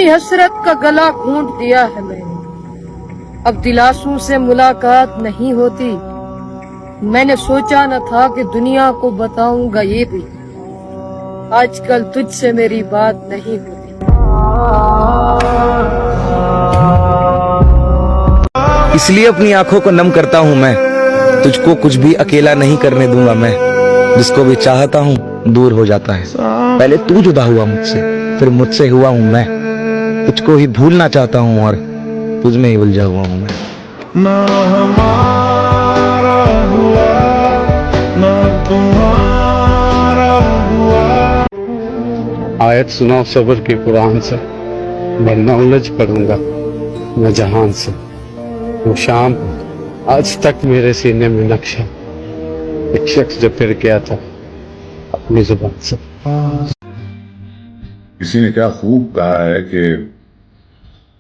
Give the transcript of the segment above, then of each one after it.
अपनी हसरत का गला घोंट दिया है मैंने, अब दिलासों से मुलाकात नहीं होती। मैंने सोचा न था कि दुनिया को बताऊंगा ये भी, आजकल तुझसे मेरी बात नहीं होती। इसलिए अपनी आंखों को नम करता हूँ मैं, तुझको कुछ भी अकेला नहीं करने दूंगा मैं। जिसको भी चाहता हूँ दूर हो जाता है। पहले तू जुदा हुआ मुझसे, फिर मुझसे हुआ हूँ मैं। तुझको ही भूलना चाहता हूँ और तुझ में ही उलझा हुआ हूँ मैं। ना हमारा हुआ ना तुम्हारा हुआ। आयत सुनाओ सब्र की कुरान से, वरना उलझ पड़ूंगा मैं जहान से। वो शाम आज तक मेरे सीने में नक्शा, एक शख्स जो फिर गया था अपनी जुबान से। किसी ने क्या खूब कहा है कि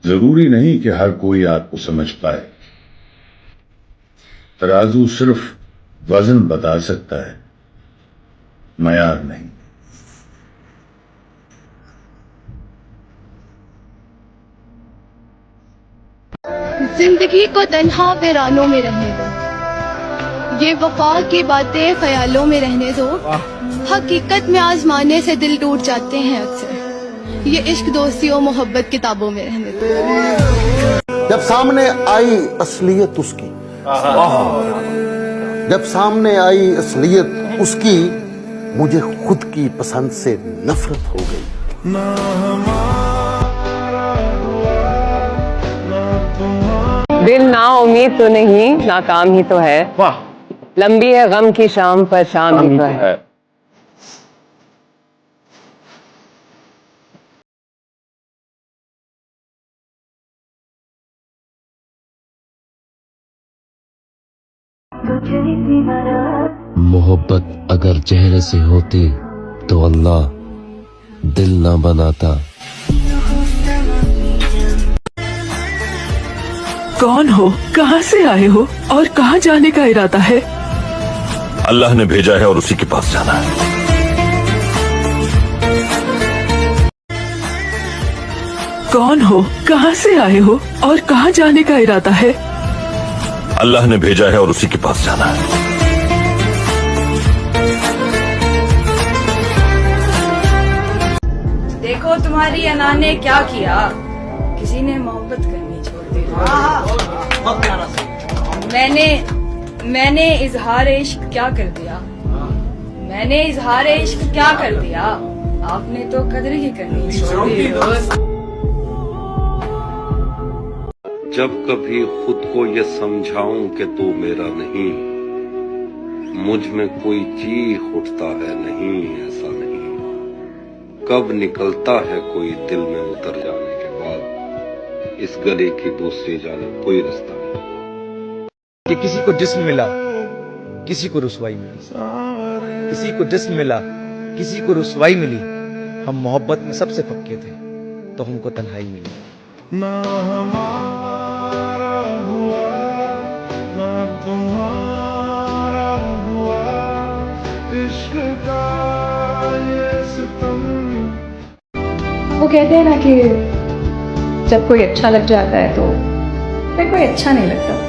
जरूरी नहीं कि हर कोई आपको समझ पाए, तराजू सिर्फ वजन बता सकता है, मयार नहीं। जिंदगी को तन्हा वीरानों में रहने दो, ये वफा की बातें ख्यालों में रहने दो। हकीकत में आजमाने से दिल टूट जाते हैं अक्सर, ये इश्क दोस्ती और मोहब्बत किताबों में रहने दो। जब सामने आई असलियत उसकी, जब सामने आई असलियत उसकी, मुझे खुद की पसंद से नफरत हो गई। ना हमारा हुआ ना तुम्हारा। दिल ना उम्मीद तो नहीं, नाकाम ही तो है। वाह, लंबी है गम की शाम पर शाम ही तो है। मोहब्बत अगर चेहरे से होती तो अल्लाह दिल ना बनाता। कौन हो, कहां से आए हो और कहां जाने का इरादा है? अल्लाह ने भेजा है और उसी के पास जाना है। कौन हो, कहां से आए हो और कहां जाने का इरादा है? अल्लाह ने भेजा है और उसी के पास जाना है। देखो तुम्हारी अना ने क्या किया, किसी ने मोहब्बत करनी छोड़ दी। मैंने इजहार इश्क क्या कर दिया, मैंने इजहार इश्क क्या कर दिया, आपने तो कदर ही करनी छोड़ दी। जब कभी खुद को ये समझाऊं कि तू मेरा नहीं, मुझ में कोई चीख उठता है नहीं ऐसा नहीं। कब निकलता है कोई दिल में उतर जाने के बाद, इस गली की दूसरी जानिब कोई रास्ता नहीं। कि किसी को जिस्म मिला किसी को रुसवाई मिली, किसी को जिस्म मिला किसी को रुसवाई मिली। हम मोहब्बत में सबसे पक्के थे तो हमको तन्हाई मिली। ना हमारा हुआ ना तुम्हारा हुआ, इश्क का ये सितम। वो कहते हैं ना कि जब कोई अच्छा लग जाता है तो फिर कोई अच्छा नहीं लगता।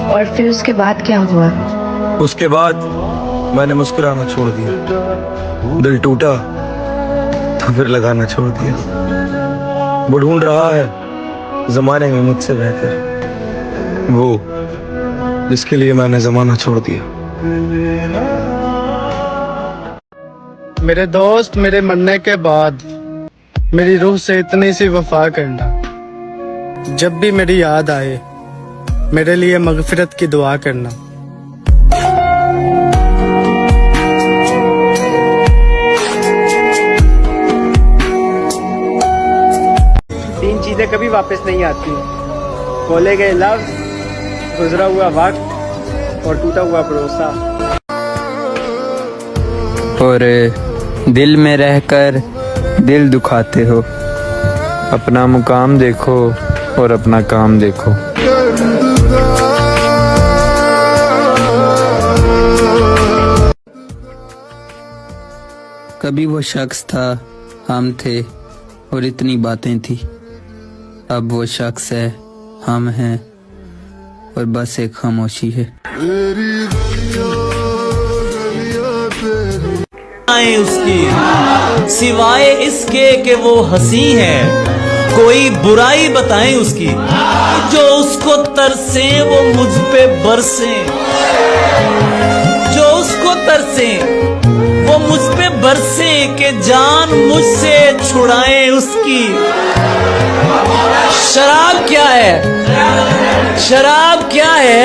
और फिर उसके बाद क्या हुआ? उसके बाद मैंने मुस्कुराना छोड़ दिया, दिल टूटा तो फिर लगाना छोड़ दिया। वो ढूंढ रहा है जमाने में मुझसे बेहतर, वो जिसके लिए मैंने जमाना छोड़ दिया। मेरे दोस्त, मेरे मरने के बाद मेरी रूह से इतनी सी वफा करना, जब भी मेरी याद आए मेरे लिए मगफिरत की दुआ करना। तीन चीजें कभी वापस नहीं आती, बोले गए लफ्ज, गुजरा हुआ वक्त और टूटा हुआ भरोसा। और दिल में रहकर दिल दुखाते हो, अपना मुकाम देखो और अपना काम देखो। कभी वो शख्स था, हम थे और इतनी बातें थी। अब वो शख्स है, हम हैं और बस एक खामोशी है। उसकी सिवाय इसके कि वो हंसी है, कोई बुराई बताएं उसकी, जो उसको तरसे वो मुझ पे बरसे, जो उसको तरसे वो मुझ पे बरसे, के जान मुझसे छुड़ाएं उसकी। शराब क्या है, शराब क्या है,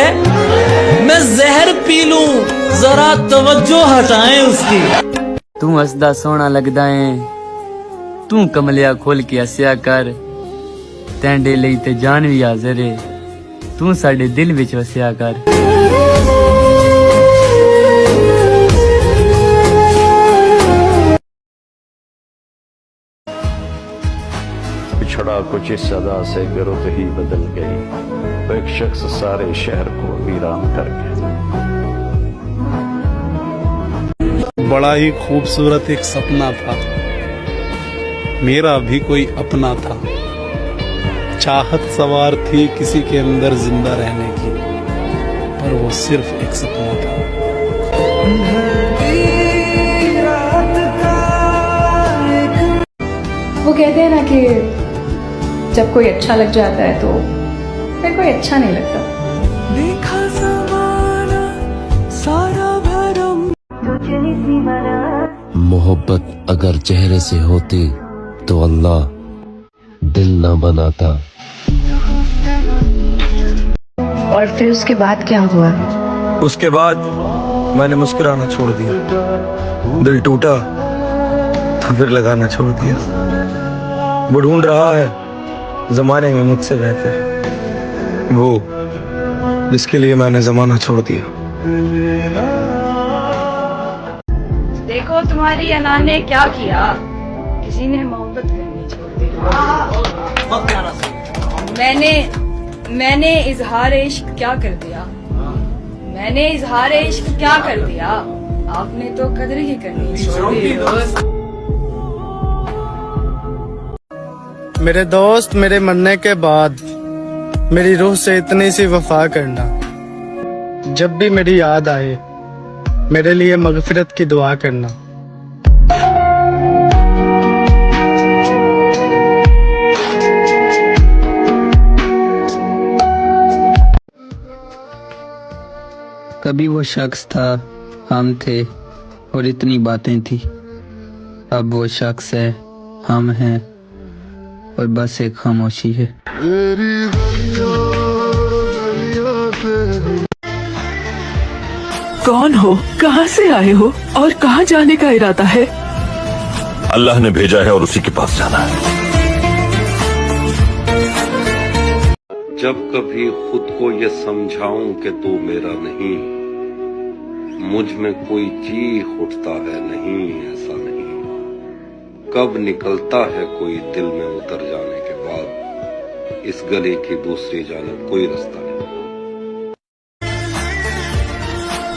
मैं जहर पी लूं, जरा तवज्जो हटाएं उसकी। तू हसदा सोहना लगदा है, तू कमलिया खोल के हस्या कर, तेंडे ਲਈ ਤੇ जान भी हाजिर है, तू साडे दिल विच वसिया कर। पिछड़ा कुछ इस सदा से गिरफ्त ही बदल गई, तो एक शख्स सारे शहर को वीरान कर गया। बड़ा ही खूबसूरत एक सपना था, मेरा भी कोई अपना था। चाहत सवार थी किसी के अंदर जिंदा रहने की, पर वो सिर्फ एक सपना था। वो कहते हैं ना कि जब कोई अच्छा लग जाता है तो फिर कोई अच्छा नहीं लगता। देखा ज़माना सारा भरम, मोहब्बत अगर चेहरे से होती तो अल्लाह दिल ना बनाता। और फिर उसके बाद क्या हुआ? उसके बाद मैंने मुस्कुराना छोड़ दिया, दिल टूटा तो फिर लगाना छोड़ दिया। वो ढूंढ रहा है जमाने में मुझसे बेहतर, वो जिसके लिए मैंने जमाना छोड़ दिया। देखो तुम्हारी अना ने क्या किया, किसी ने मोहब्बत करनी छोड़ दी। मैंने इजहार इश्क क्या कर दिया, मैंने इजहार इश्क क्या कर दिया, आपने तो कदर ही करनी छोड़ दी। मेरे दोस्त, मेरे मरने के बाद मेरी रूह से इतनी सी वफा करना, जब भी मेरी याद आए मेरे लिए मगफिरत की दुआ करना। कभी वो शख्स था, हम थे और इतनी बातें थी। अब वो शख्स है, हम हैं और बस एक खामोशी है। कौन हो, कहां से आए हो और कहां जाने का इरादा है? अल्लाह ने भेजा है और उसी के पास जाना है। जब कभी खुद को ये समझाऊं कि तू मेरा नहीं, मुझ में कोई चीख उठता है नहीं, ऐसा नहीं। कब निकलता है कोई दिल में उतर जाने के बाद, इस गली की दूसरी जानब कोई रास्ता नहीं।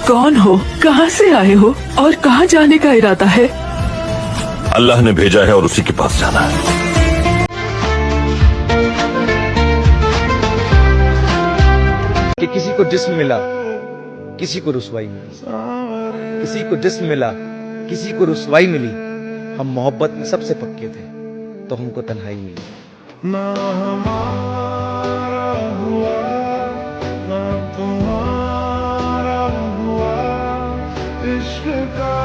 कौन हो, कहां से आए हो और कहां जाने का इरादा है? अल्लाह ने भेजा है और उसी के पास जाना है। कि किसी को जिस्म मिला, किसी को रुसवाई मिली, किसी को जिस्म मिला, किसी को रुसवाई मिली। हम मोहब्बत में सबसे पक्के थे तो हमको तन्हाई मिली। ना हमारा हुआ ना तुम्हारा हुआ, इश्क का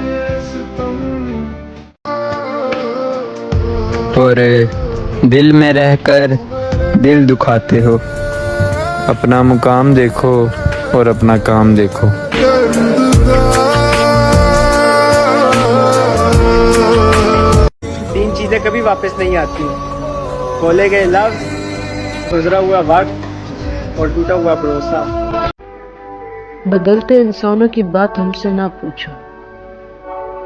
ये सितम। और दिल में रहकर दिल दुखाते हो, अपना मुकाम देखो और अपना काम देखो। तीन चीजें कभी वापस नहीं आती, खोले गए लफ्ज, गुजरा हुआ वक्त और टूटा हुआ भरोसा। बदलते इंसानों की बात हमसे ना पूछो,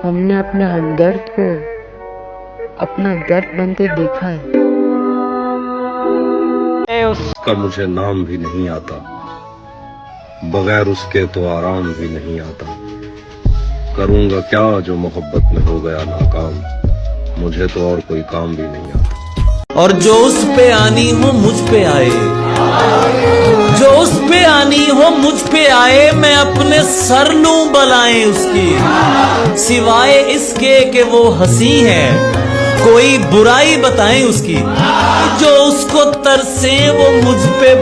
हमने अपने हमदर्द को अपना दर्द बनते देखा है। उसका मुझे नाम भी नहीं आता, बगैर उसके तो आराम भी नहीं आता। करूंगा क्या जो मोहब्बत में हो गया नाकाम, मुझे तो और कोई काम भी नहीं आता। और जो उस पे आनी हो मुझ पे आए, जो उस पे आनी हो मुझ पे आए, मैं अपने सर लूं बलाएं उसकी, सिवाय इसके कि वो हंसी है, कोई बुराई बताएं उसकी, जो उसको तरसे वो मुझ पे